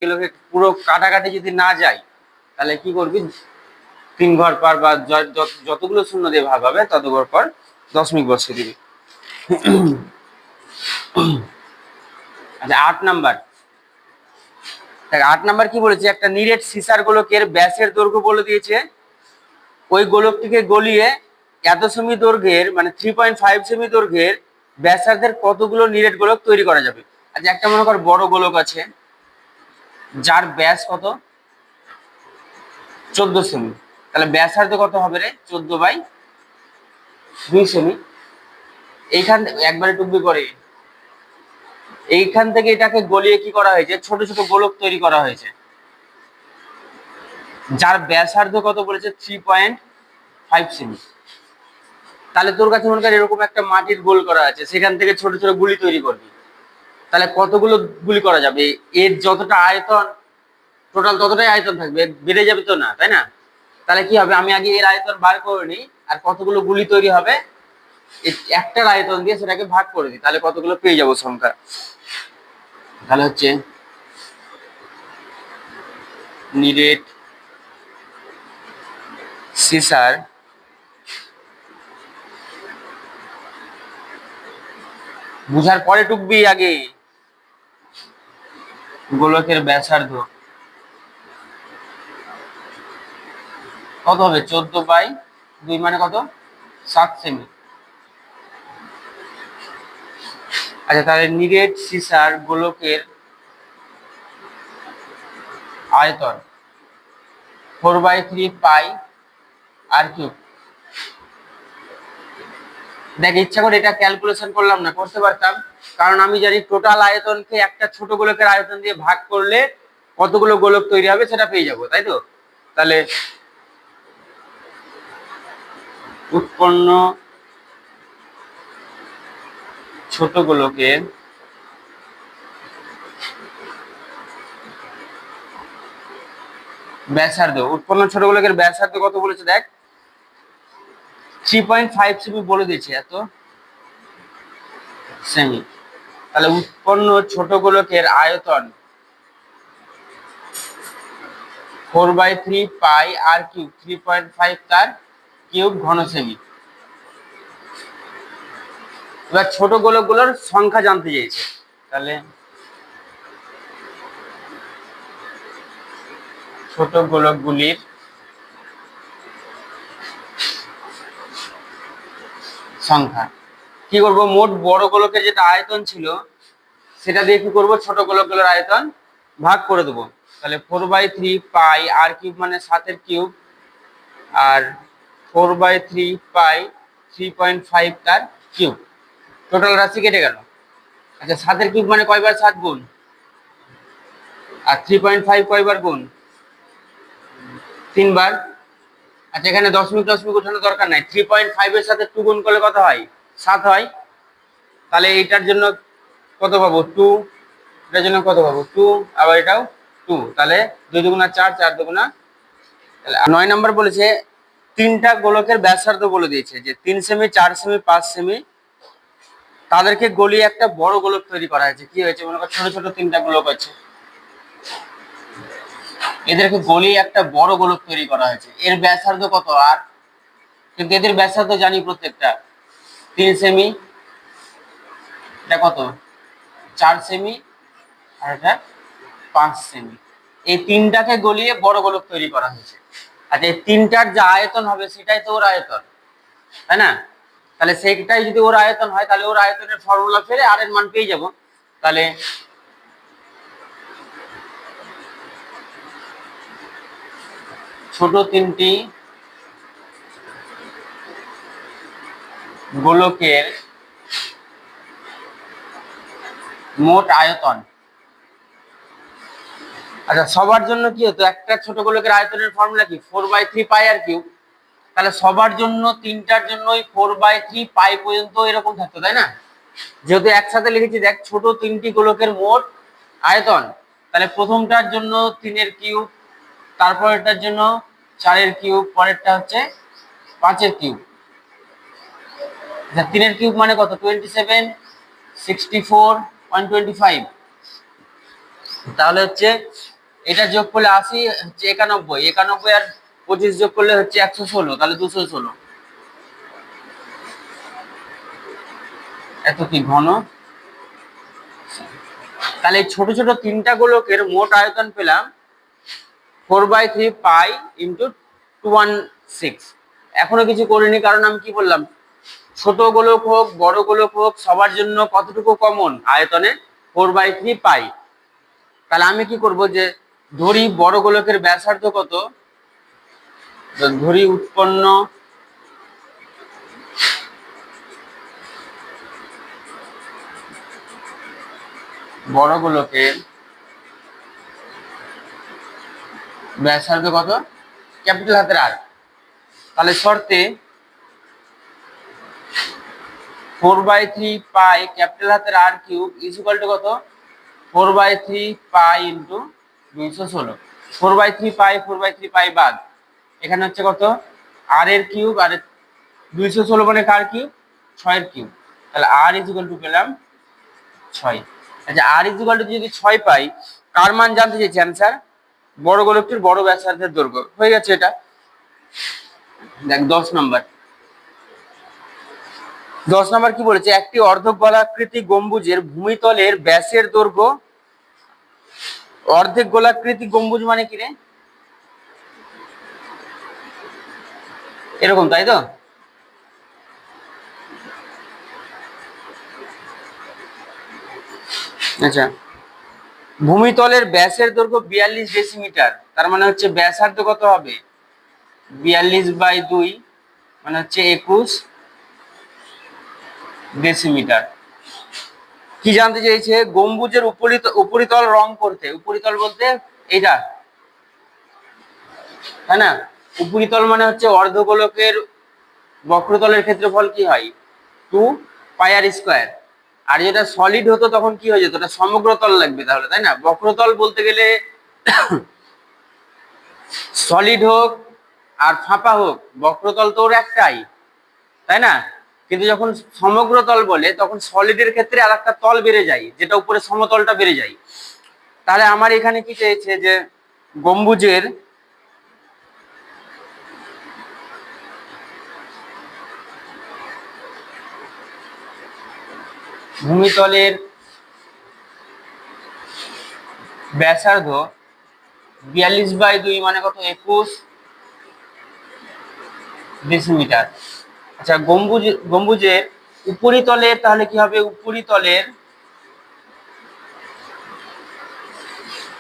এগুলোকে পুরো কাটাকাটি যদি না যায় তাহলে কি করবি, 3 ঘর পর বা যতগুলো শূন্য দিয়ে ভাগ হবে তত ঘর পর দশমিক বসিয়ে দিবি। আচ্ছা 8 নাম্বার, 8 নাম্বার কি বলেছে, একটা নিরেট সিসার গোলকের ব্যাসের দৈর্ঘ্য বলে দিয়েছে, ওই গোলকটিকে গলিয়ে এত সেমি দৈর্ঘ্যের মানে 3.5 সেমি দৈর্ঘ্যের ব্যাসার্ধের কতগুলো নিরেট গোলক তৈরি করা যাবে। আচ্ছা একটা মনে কর বড় গোলক আছে যার ব্যাস কত 14 সেমি, তাহলে ব্যাসার্ধ কত হবে রে 14/2 সেমি। এইখান একবারে টুকবি করে এইখান থেকে এটাকে গলিয়ে কি করা হয়েছে, ছোট ছোট গোলক তৈরি করা হয়েছে যার ব্যাসার্ধ কত বলেছে 3.5 সেমি। তাহলে তোর কাছে মনে কর এরকম একটা মাটির গোল করা আছে, সেখান থেকে ছোট ছোট গুলি তৈরি করবি, তাহলে কতগুলো গুলি করা যাবে, এর যতটা আয়তন টোটাল ততটাই আয়তন থাকবে, বেড়ে যাবে তো না, তাই না? তাহলে কি হবে, আমি আগে এর আয়তন বার করে নিই আর কতগুলো গুলি তৈরি হবে একটার আয়তন দিয়ে সেটাকে ভাগ করে দিই, তাহলে কতগুলো পেয়ে যাবো সংখ্যা। তাহলে হচ্ছে নিরেট সিসার বুঝার পরে টুকবি আগে, গোলকের ব্যাসার্ধ কত হবে 14/2 মানে কত 7 সেমি। আচ্ছা তাহলে নিরেট সিসার গোলকের আয়তন 4/3 পাই আর কিউব। দেখ ইচ্ছা করে এটা ক্যালকুলেশন করলাম না, করতে পারতাম, কারণ আমি জানি টোটাল আয়তনকে একটা ছোট গোলকের আয়তন দিয়ে ভাগ করলে কতগুলো গোলক তৈরি হবে সেটা পেয়ে যাবো, তাই তো? তাহলে উৎপন্ন ছোট গোলকের ব্যাসার্ধ, উৎপন্ন ছোট গোলকের ব্যাসার্ধ কত বলেছে দেখ 3.5 সেমি বলে দিয়েছে, এত সেমি। তাহলে উৎপন্ন ছোট গোলকের আয়তন 4/3 পাই আর কিউব 3.5 তার কিউব ঘন সেমি। এবার ছোট গোলকগুলোর সংখ্যা জানতে চেয়েছে, তাহলে ছোট গোলকগুলির সংখ্যা কি করব, মোট বড় গোলকের যেটা আয়তন ছিল সেটা দিয়ে কি করব, ছোট গোলকগুলোর আয়তন ভাগ করে দেবো। তাহলে 4/3 পাই আর কিউব মানে 7 কিউব আর 4/3 পাই 3.5 তার কিউব, টোটাল রাশি কেটে গেল। আচ্ছা 7 কিউব মানে কয়বার 7 গুণ, আর 3.5 কয়বার গুণ 3 বার। আচ্ছা এখানে দশমিক দশমিক উঠানোর দরকার নাই, 3.5 এর সাথে 2 গুণ করলে কত হয় 7 হয়। তাহলে এইটার জন্য কত পাবো 2, এটার জন্য কত পাবো 2, আবার এটাও 2, তাহলে 2 দুগুণা 4, 4 দুগুণা। 9 নাম্বার বলেছে তিনটা গোলকের ব্যাসার্ধ বলে দিয়েছে যে 3 সেমি 4 সেমি 5 সেমি, তাদেরকে গলিয়ে একটা বড় গোলক তৈরি করা হয়েছে। কি হয়েছে মনে কর ছোট ছোট তিনটা গোলক আছে, এদেরকে গলিয়ে একটা বড় গোলক তৈরি করা হয়েছে, এর ব্যাসার্ধ কত আর, কিন্তু এদের ব্যাসার্ধ জানি প্রত্যেকটা 3 সেমি, এটা কত 4 সেমি আর এটা 5 সেমি, এই তিনটাকে গলিয়ে বড় গোলক তৈরি করা হয়েছে। আচ্ছা এই তিনটার যে আয়তন হবে সেটাই তো ওর আয়তন, তাই না? তাহলে সেটাই যদি ওর আয়তন হয় তাহলে ওর আয়তনের ফর্মুলা ফেলে আর এর মান পেয়ে যাব। তাহলে ছোট তিনটি গোলকের মোট আয়তন, আচ্ছা সবার জন্য কি হতো, একটা ছোট গোলকের আয়তনের ফর্মুলা কি 4/3 পাই আর কিউব, তাহলে সবার জন্য তিনটার জন্যই 4/3 পাই পর্যন্ত এরকম থাকতো, তাই না? যেহেতু একসাথে লিখেছি দেখ ছোট তিনটি গোলকের মোট আয়তন, তাহলে প্রথমটার জন্য 3 কিউব, তারপরেরটার জন্য 4 কিউব, পরেরটা হচ্ছে 5 কিউব। আচ্ছা 3 কিউব মানে কত 27, 64, 125, তাহলে হচ্ছে এটা যোগ করলে 80 হচ্ছে 91, 91 আর 25 যোগ করলে হচ্ছে 116, তাহলে 216। এত কি ঘন। তাহলে ছোট ছোট তিনটা গোলকের মোট আয়তন পেলাম 4/3 পাই ইন্টু 216। এখনো কিছু করিনি, কারণ আমি কি বললাম, ছোট গোলক হোক বড় গোলক হোক সবার জন্য কতটুকু কমন আয়তনে 4/3 পাই। তাহলে আমি কি করব, যে ধরি বড় গোলকের ব্যাসার্ধ কত, ধরি উৎপন্ন বড় গোলকের ব্যাসার্ধ কত, ক্যাপিটাল হাতের আর। তাহলে শর্তে 4/3 পাই ক্যাপিটাল হাতের আর কিউব ইজ ইকুয়াল টু কত, 4/3 পাই ইন্টু 216। 4/3 পাই 4/3 পাই বাদ, এখানে হচ্ছে কত আর এর কিউব, আর 216 মানে কার কিউব, 6 এর কিউব। তাহলে আর ইজ ইকুয়াল টু পেলাম 6। আচ্ছা, আর ইজ ইকুয়াল টু যদি 6 পাই, কার মান জানতে চাইছি অ্যান্সার, বড় গোলকটির বড় ব্যাসার্ধের দৈর্ঘ্য। হয়ে গেছে এটা। দেখ 10 নম্বর কি বলেছে, একটি অর্ধগোলাকৃতি গম্বুজের ভূমিতলের ব্যাসের দৈর্ঘ্য, অর্ধেক গোলাকৃতি গম্বুজ মানে কি রে, এরকম তাই তো। আচ্ছা, ভূমিতলের ব্যাসের দৈর্ঘ্য 42 ডেসিমিটার, তার মানে হচ্ছে ব্যাসার্ধ কত হবে 42/2, মানে হচ্ছে 21 ডেসিমিটার। কি জানতে চাইছে, গম্বুজের উপরিতল রং করতে, উপরিতল বলতে এইটা তাই না, উপরিতল মানে হচ্ছে অর্ধগোলকের বক্রতলের ক্ষেত্রফল কি হয় 2πr²। আর যেটা সলিড হতো তখন কি হয়ে যেত, ওটা সমগ্র তল লাগবে তাহলে, তাই না। বক্রতল বলতে গেলে সলিড হোক আর ফাঁপা হোক, বক্রতল তো ওর একটাই, তাই না। কিন্তু যখন সমগ্র তল বলে তখন সলিডের ক্ষেত্রে আর একটা তল বেড়ে যায়, যেটা উপরে সমতলটা বেড়ে যায়। তাহলে আমার এখানে কি চেয়েছে, যে গম্বুজের ভূমিতলের ব্যাসার্ধ 42/2 মানে কত 21 ডেসিমিটার। আচ্ছা, গম্বুজের উপরিতলের তাহলে কি হবে, উপরিতলের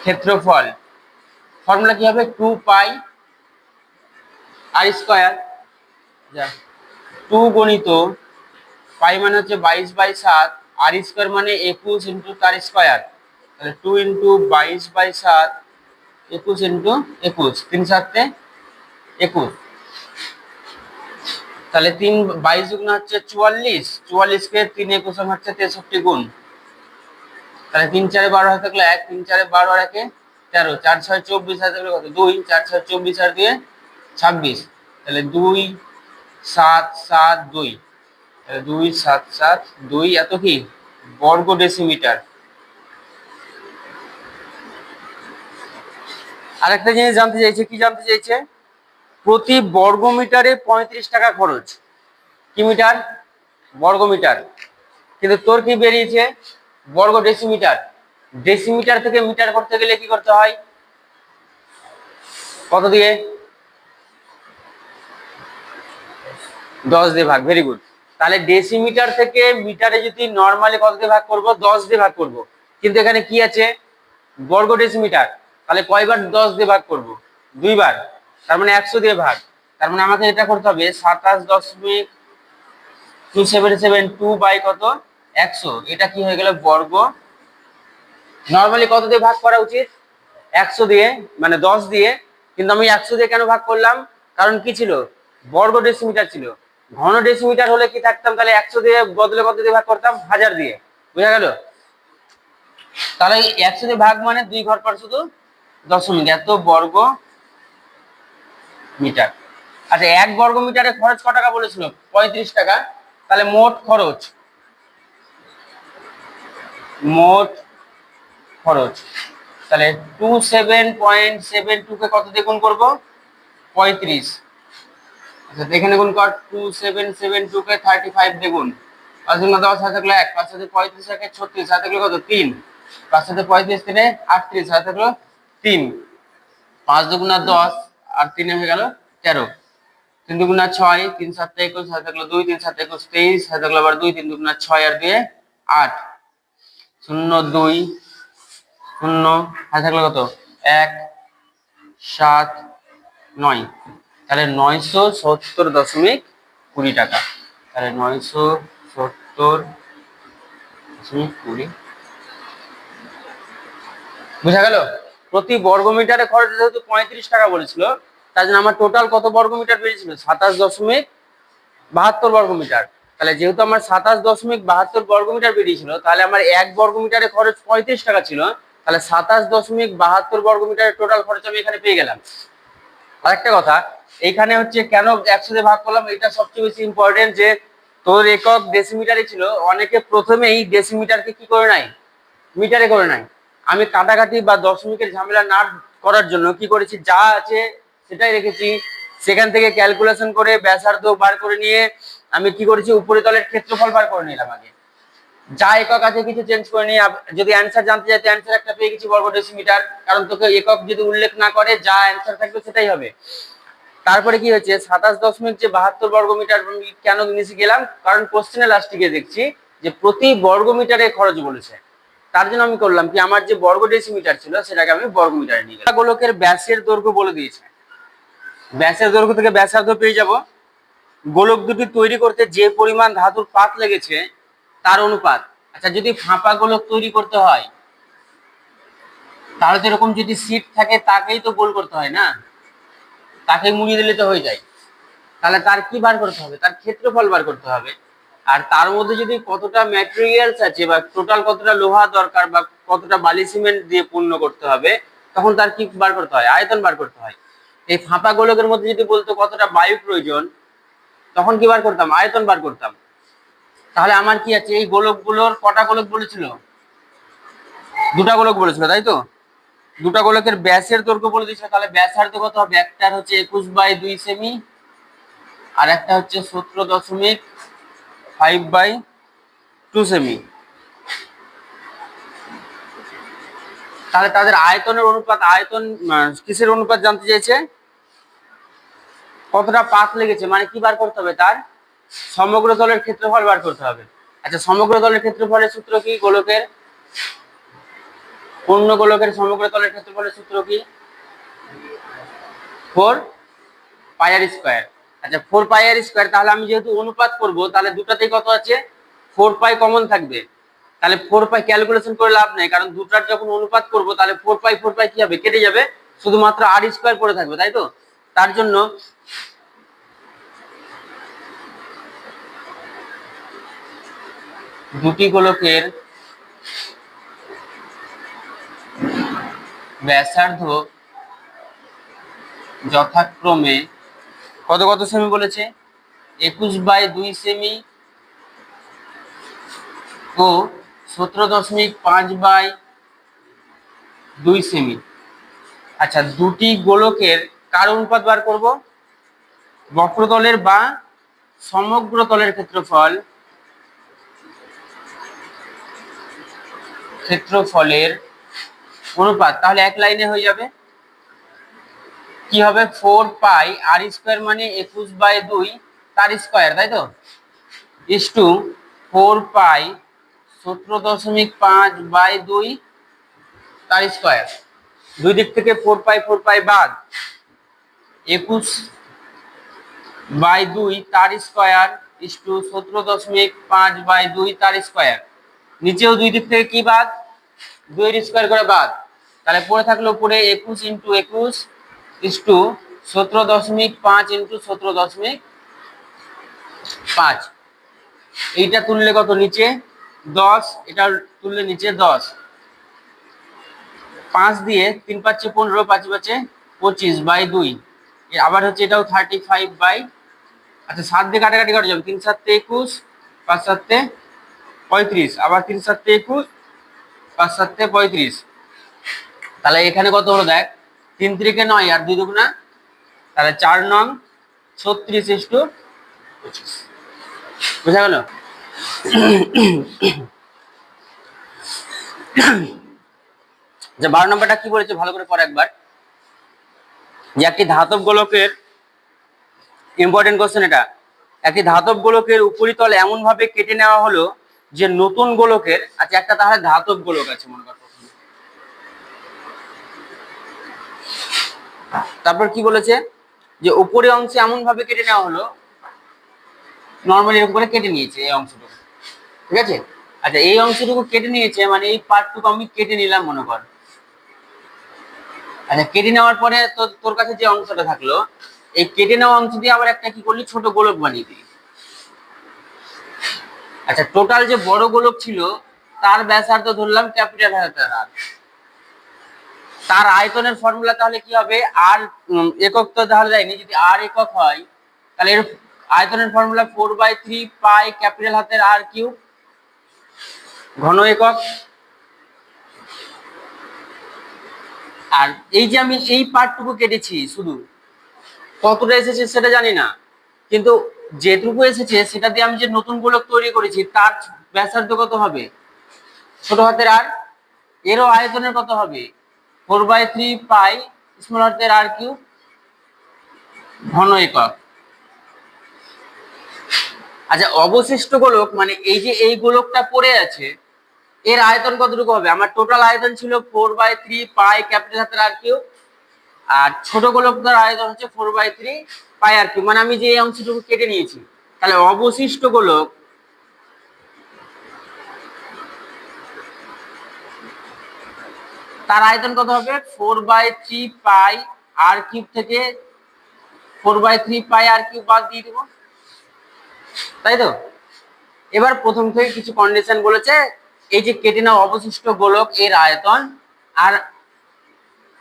ক্ষেত্রফল ফর্মুলা কি হবে 2πr², 2 গণিত পাই মানে হচ্ছে 22/7, আর² মানে 21 ইন্টু তার স্কোয়ার, তাহলে 2 ইন্টু 22/7 21 ইন্টু 21, 3 7 21, তাহলে 3 22 গুণ হচ্ছে 44, 44 কে 3 21 হচ্ছে 63 গুণ, তাহলে 3 4 12 হাতে থাকলে 1, 3 4 12 আর 1 13, 4 6 24 হাতে থাকলে কত 2, 4 6 24 আর 2 26, তাহলে 2 7 7 2, তাহলে 2 7 7 2 এত কি বর্গ ডেসিমিটার। আরেকটা জিনিস জানতে চাইছে, কি জানতে চাইছে, প্রতি বর্গ মিটারে 35 টাকা খরচ। কি মিটার, বর্গ মিটার। কিন্তু তোর কি বেরিয়েছে বর্গ ডেসিমিটার। ডেসিমিটার থেকে মিটার করতে গেলে কি করতে হয়, কত দিয়ে, 10 দিয়ে ভাগ। Very good. তাহলে ডেসিমিটার থেকে মিটারে যদি নর্মালি কত দিয়ে ভাগ করব, 10 দিয়ে ভাগ করব। কিন্তু এখানে কি আছে বর্গ ডেসিমিটার, তাহলে কয়বার 10 দিয়ে ভাগ করব, 2 বার, তার মানে 100 দিয়ে ভাগ। তার মানে আমাকে এটা করতে হবে 27.2772 বাই কত 100, এটা কি হয়ে গেল বর্গ। নর্মালি কত দিয়ে ভাগ করা উচিত, 100 দিয়ে, মানে 10 দিয়ে, কিন্তু আমি 100 দিয়ে কেন ভাগ করলাম, কারণ কি ছিল বর্গ ডেসিমিটার ছিল। ঘন ডেসিমিটার হলে কি থাকতাম, তাহলে 100 দিয়ে বদলে কত দিয়ে ভাগ করতাম, 1000 দিয়ে। বুঝা গেল। তাহলে 100 দিয়ে ভাগ মানে 2 ঘর পর শুধু দশমিক, এত বর্গ মিটার। আচ্ছা, 1 বর্গ মিটারে খরচ কত টাকা বলেছিল, 35 টাকা। তাহলে মোট খরচ, মোট খরচ তাহলে 27.72 কে কত দিয়ে গুণ করবো? 35। আচ্ছা এখানে গুণ কর, 2772 কে 35 দিয়ে গুণ। 5 গুণ 10 হাতে থাকলো 1, 5 হাতে 35 থাকে 36, হাতে থাকলো কত 3, 5 হাতে 35 3 38, হাতে থাকলো 3, 5 দুগুণা 10 আর 3 হয়ে গেল 13, 3 দুগুণা 6, 3 7 21, হাতে থাকলো 2, 3 7 21 23, হাতে থাকলো আবার 2, 3 দুগুণা 6 আর 2 8, 0 2 0, হাতে থাকলো কত 1 7 9। তাহলে 970.20 টাকা। তাহলে 970.20 বুঝা গেল? প্রতি বর্গমিটারে খরচ যেহেতু 35 টাকা বলেছিল, তার জন্য আমার টোটাল কত বর্গমিটার বেরিয়েছিল? 27.72 বর্গমিটার। তাহলে যেহেতু আমার 27.72 বর্গমিটার বেরিয়েছিল, তাহলে আমার 1 বর্গমিটারে খরচ 35 টাকা ছিল, তাহলে 27.72 বর্গমিটারের টোটাল খরচ আমি এখানে পেয়ে গেলাম। আরেকটা কথা, এইখানে হচ্ছে কেন একসাথে ভাগ করলাম, এটা সবচেয়ে বেশি ইম্পর্টেন্ট, যে তোর একক ডেসিমিটারে ছিল, অনেকে প্রথমেই ডেসিমিটারকে কি করে নাই, মিটারে করে নাই। আমি কাটাকাটি বা দশমিকের ঝামেলা না করার জন্য কি করেছি, যা আছে সেটাই রেখেছি। সেখান থেকে ক্যালকুলেশন করে ব্যাসার্ধ বার করে নিয়ে আমি কি করেছি, উপরিতলের ক্ষেত্রফল বার করে নিলাম আগে। যা একক আছে কিছু চেঞ্জ করে নিয়ে যদি অ্যান্সার জানতে চাই, অ্যান্সার একটা পেয়ে গেছি বর্গ ডেসিমিটার, কারণ তোকে একক যদি উল্লেখ না করে যা অ্যান্সার থাকবে সেটাই হবে। তারপরে কি হয়েছে, 27.72 বর্গমিটার কেন নিচে গেলাম, কারণ কোশ্চেনে লাস্টে গিয়ে দেখছি যে প্রতি বর্গমিটারে খরচ বলেছে। তার জন্য আমি করলাম কি, আমার যে বর্গ ডেসিমিটার ছিল সেটাকে আমি বর্গমিটারে নিয়ে গেলাম। গোলকের ব্যাসের দৈর্ঘ্য বলে দিয়েছে, ব্যাসের দৈর্ঘ্য থেকে ব্যাসার্ধ পেয়ে যাব। গোলক দুটি তৈরি করতে যে পরিমাণ ধাতুর পাত লেগেছে তার অনুপাত। আচ্ছা যদি ফাঁপা গোলক তৈরি করতে হয়, তাহলে তো এরকম যদি সিট থাকে তাকেই তো গোল করতে হয় না, তাকে মুড়িয়ে দিলে তো হয়ে যায়। তাহলে তার কি বার করতে হবে, তার ক্ষেত্রফল বার করতে হবে। আর তার মধ্যে যদি কতটা ম্যাটেরিয়ালস আছে বা টোটাল কতটা লোহা দরকার বা কতটা বালি সিমেন্ট দিয়ে পূর্ণ করতে হবে, তখন তার কি বার করতে হয়, আয়তন বার করতে হয়। এই ফাঁপা গোলকের মধ্যে যদি বলতো কতটা বায়ু প্রয়োজন, তখন কি বার করতাম, আয়তন বার করতাম। তাহলে আমার কি আছে, এই গোলকগুলোর কটা গোলক বলেছিল, দুটা গোলক বলেছিল তাই তো। দুটা গোলকের ব্যাসের দৈর্ঘ্য বলে দিয়েছিল, তাহলে ব্যাসার্ধ কত হবে, একটার হচ্ছে 21/2 সেমি আর একটা হচ্ছে 17.5/2 সেমি। তাহলে তাদের আয়তনের অনুপাত, আয়তন কিসের অনুপাত জানতে চেয়েছে, কতটা পাত লেগেছে, মানে কি বার করতে হবে, তার সমগ্র তলের ক্ষেত্রফল বার করতে হবে। আচ্ছা সমগ্র তলের ক্ষেত্রফলের সূত্র কি, গোলকের পূর্ণ গোলকের সমগ্র তলের ক্ষেত্রফলের সূত্র কি, 4πr²। আচ্ছা 4πr², তাহলে আমি যেহেতু অনুপাত করব, তাহলে দুটাতেই কত আছে, 4π কমন থাকবে। তাহলে 4π ক্যালকুলেশন করে লাভ নেই, কারণ দুটার যখন অনুপাত করব তাহলে 4π কি হবে, কেটে যাবে, শুধুমাত্র r² পড়ে থাকবে তাই তো। তার জন্য দুটি গোলকের ব্যাসার্ধ যথাক্রমে কত কত সেমি বলেছে, 21/2 সেমি ও 17.5/2 সেমি। আচ্ছা দুটি গোলকের কার অনুপাত বার করব, বক্রতলের বা সমগ্র তলের ক্ষেত্রফলের অনুপাত। তাহলে এক লাইনে হয়ে যাবে, কি হবে, 4πr² মানে 21/2 তার স্কয়ার তাই তো, ইসটু 4π 17.5/2 তার স্কয়ার। দুই দিক থেকে 4π বাদ, 21/2 তার স্কয়ার ইসটু 17.5/2 তার স্কয়ার। নিচেও দুই দিক থেকে কি বাদ, 2 এর স্কয়ার করে বাদ, তাহলে পড়ে থাকলো উপরে 21 × 21 ইসটু 17.5 × 17.5। এইটা তুললে কত, নিচে 10, এটা তুললে নিচে 10, 5 দিয়ে 3 × 5 = 15, 5 × 5 = 25/2। আবার হচ্ছে এটাও 35/, আচ্ছা 7 দিয়ে কাটাকাটি করা যাবে, 3 × 7 = 21, 5 × 7 = 35, আবার 3 × 7 = 21, 5 × 7 = 35। তাহলে এখানে কত হলো দেখ, 3 3 9 আর 2 2 তাহলে 4 নং 36:25। বুঝা গেল? যে 12 নম্বরটা কি বলেছে ভালো করে পড় একবার, যে একটি ধাতব গোলকের, ইম্পর্টেন্ট কোশ্চেন এটা, একটি ধাতব গোলকের উপরিতল এমন ভাবে কেটে নেওয়া হলো যে নতুন গোলকের, আচ্ছা একটা তাহলে ধাতব গোলক আছে মনে কর, তারপর কি বলেছে যে উপরের অংশে এমন ভাবে কেটে নেওয়া হলো, নরমালি এরকম করে কেটে নিয়েছে এই অংশটুকু, ঠিক আছে? আচ্ছা এই অংশটুকু কেটে নিয়েছে মানে এই পার্টটুকু আমি কেটে নিলাম মনে কর। আচ্ছা কেটে নেওয়ার পরে তোর কাছে যে অংশটা থাকলো, এই কেটে নেওয়া অংশ দিয়ে আবার একটা কি করলি, ছোট গোলক বানিয়ে দিলি। আচ্ছা টোটাল যে বড় গোলক ছিল তার ব্যাসার্ধ ধরলাম ক্যাপিটাল আকার আর, তার আয়তনের ফর্মুলা তাহলে কি হবে, আর একক তো তাহলে যায়নি, যদি আর একক হয় তাহলে এর আয়তনের ফর্মুলা 4/3 পাই ক্যাপিটাল হাতের আর কিউব ঘন একক। আর এই যে আমি এই পার্টটুকু কেটেছি, শুধু কতটা এসেছে সেটা জানি না, কিন্তু যেটুকু এসেছে সেটা দিয়ে আমি যে নতুন গোলক তৈরি করেছি তার ব্যাসার্ধ কত হবে, ছোট হাতের আর, এরও আয়তনের কত হবে 4/3 পাই স্মল হাতের আর কিউব ঘন একক। আচ্ছা অবশিষ্ট গোলক মানে এই যে এই গোলকটা পড়ে আছে এর আয়তন কতটুকু হবে, আমার টোটাল আয়তন ছিল 4/3 পাই ক্যাপিটাল হাতের আর কিউব, আর ছোট গোলকটার আয়তন হচ্ছে 4/3 পাই আর কিউব, মানে আমি যে এই অংশটুকু কেটে নিয়েছি, তাহলে অবশিষ্ট গোলক তার আয়তন কত হবে 4/3 পাই আর কিউব থেকে 4/3 পাই আর কিউব বাদ দিয়ে দেবো, তাই তো? এবার প্রথম থেকে কিছু কন্ডিশন বলেছে, এই যে কেটে নেওয়া অবশিষ্ট গোলক এর আয়তন আর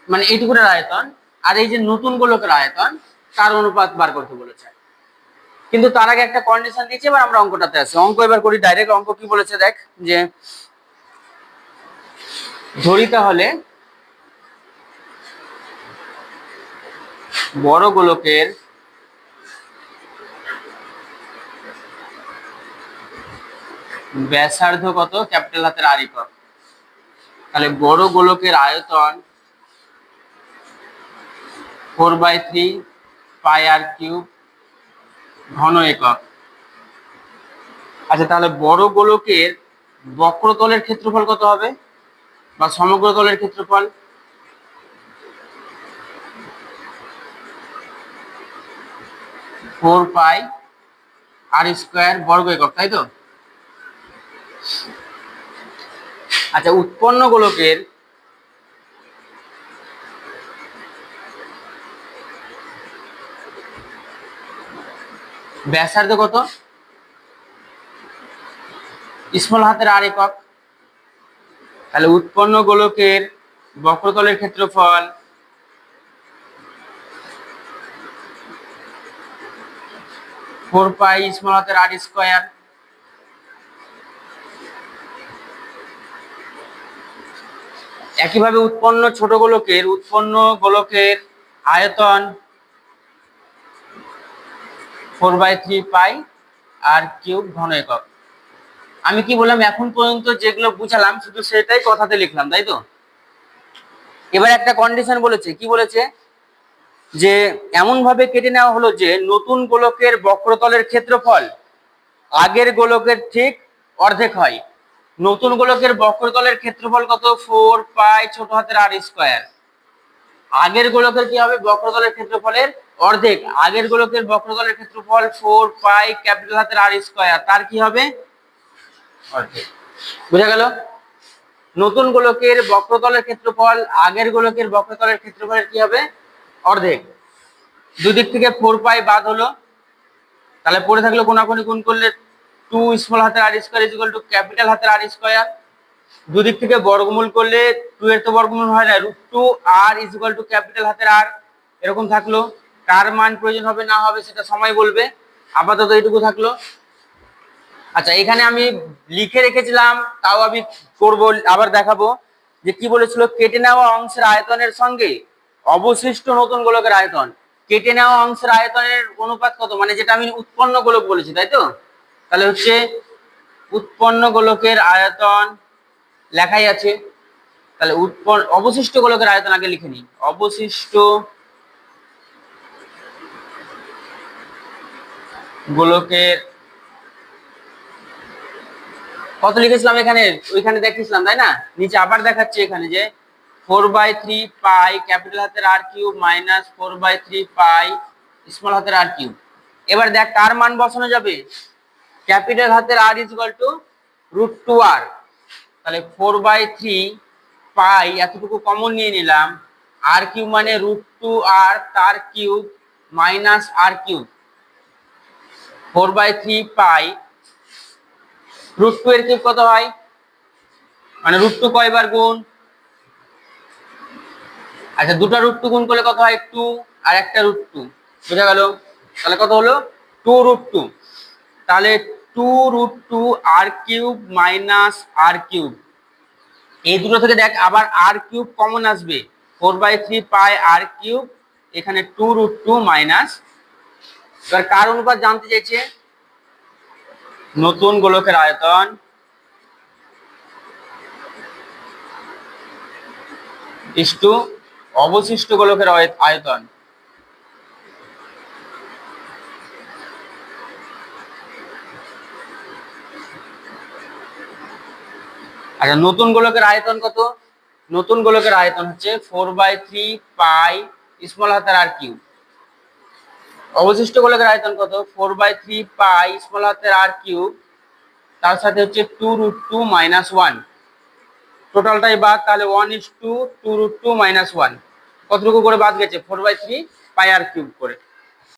মানে এইটুকুর আয়তন আর এই যে নতুন গোলকের আয়তন তার অনুপাত বার করতে বলেছে। কিন্তু তার আগে একটা কন্ডিশন দিয়েছে, এবার আমরা অঙ্কটাতে আসি। অঙ্ক এবার করি ডাইরেক্ট। অঙ্ক কি বলেছে দেখ, যে ধরি তাহলে বড় গোলকের ব্যাসার্ধ কত ক্যাপিটাল হাতের আর একক, তাহলে বড় গোলকের আয়তন 4/3 পাই আর কিউব ঘন একক। আচ্ছা তাহলে বড় গোলকের বক্রতলের ক্ষেত্রফল কত হবে বা সমগ্র তলের ক্ষেত্রফল, ফোর পাই আর স্কোয়ার বর্গ একক, তাই তো? আচ্ছা উৎপন্ন গোলকের ব্যাসার্ধ কত স্মল হাতের আর একক, তাহলে উৎপন্ন গোলকের বক্রতলের ক্ষেত্রফল ফোর পাই স্মল হাতের আর স্কোয়ার। একইভাবে উৎপন্ন ছোট গোলকের আয়তন 4/3 পাই আর কিউব ঘন একক। আমি কি বললাম এখন পর্যন্ত যেগুলো বুঝালাম শুধু সেটাই কথাতে লিখলাম, তাই তো? এবার একটা কন্ডিশন বলেছে, কি বলেছে, যে এমন ভাবে কেটে নেওয়া হলো যে নতুন গোলকের বক্রতলের ক্ষেত্রফল আগের গোলকের ঠিক অর্ধেক হয়। নতুন গোলকের বক্রতলের ক্ষেত্রফল কত, 4 পাই ছোট হাতের আর স্কোয়ার। আগের গোলকের কি হবে, বক্রতলের ক্ষেত্রফলের অর্ধেক, আগের গোলকের বক্রতলের ক্ষেত্রফল 4 পাই ক্যাপিটাল হাতের আর স্কোয়ার, তার কি হবে অর্ধেক। বুঝা গেল? নতুন গোলকের বক্রতলের ক্ষেত্রফল আগের গোলকের বক্রতলের ক্ষেত্রফলের কি হবে অর্ধেক। দুদিক থেকে 4 পাই বাদ হলো, তাহলে পড়ে থাকলো কোনাকুনি গুণ করলে 2 স্মল হাতের R square is equal to capital হাতের আর স্কোয়ার। দুদিক থেকে বর্গমূল করলে 2 এর তো বর্গমূল হয় না, √2 আর ইজ ইকুয়াল টু ক্যাপিটাল হাতের আর, এরকম থাকলো। কার মান প্রয়োজন হবে না হবে সেটা সময় বলবে, আপাতত এইটুকু থাকলো। আচ্ছা এখানে আমি লিখে রেখেছিলাম, তাও আমি করবো, আবার দেখাবো, যে কি বলেছিল, কেটে নেওয়া অংশের আয়তনের সঙ্গে অবশিষ্ট নতুন গোলকের আয়তন। কেটে নেওয়া অংশের আয়তনের অনুপাত কত, মানে যেটা আমি উৎপন্ন গোলক বলেছি, তাই তো? তাহলে হচ্ছে উৎপন্ন গোলকের আয়তন লেখাই আছে, তাহলে অবশিষ্ট গোলকের আয়তন আগে লিখে নিই। অবশিষ্ট গোলকের কত লিখেছিলাম এখানে, ওইখানে দেখিয়েছিলাম তাই না? নিচে আবার দেখাচ্ছি এখানে যে 4/3 পাই ক্যাপিটাল হাতের আর কিউব মাইনাস 4/3 পাই স্মল হাতের আর কিউব। এবার দেখ কার মান বসানো যাবে, ক্যাপিটাল হাতের আর ইজ ইকুয়াল টু √2r। তাহলে 4/3 পাই এতটুকু কমন নিয়ে নিলাম, আর কিউব মানে √2r তার কিউব মাইনাস আর কিউব। 4/3 পাই √2 এর কিউব কত হয়, মানে √2 কয়বার গুণ, আচ্ছা দুটো √2 গুণ করলে কত হয় 2, আর একটা √2, বুঝা গেল? তাহলে কত হলো 2√2। তাহলে 2√2 আর কিউব মাইনাস আর কিউব, এই দুটো থেকে দেখ আবার আর কিউব কমন আসবে, 4/3 পাই আর কিউব, এখানে 2√2 মাইনাস। এবার কার অনুপাত জানতে চাইছে, নতুন গোলকের আয়তন ইস্টু অবশিষ্ট গোলকের আয়তন। আচ্ছা নতুন গোলকের আয়তন কত, নতুন গোলকের আয়তন হচ্ছে 4/3 পাই স্মল হাতের আর কিউব। অবশিষ্ট গোলকের আয়তন কত, 4/3 পাই স্মল হাতের আর কিউব, তার সাথে হচ্ছে 2√2 মাইনাস 1, টোটালটাই বাদ, তাহলে 1:2 2√2 মাইনাস 1, কতটুকু করে বাদ গেছে 4/3 পাই আর কিউব করে।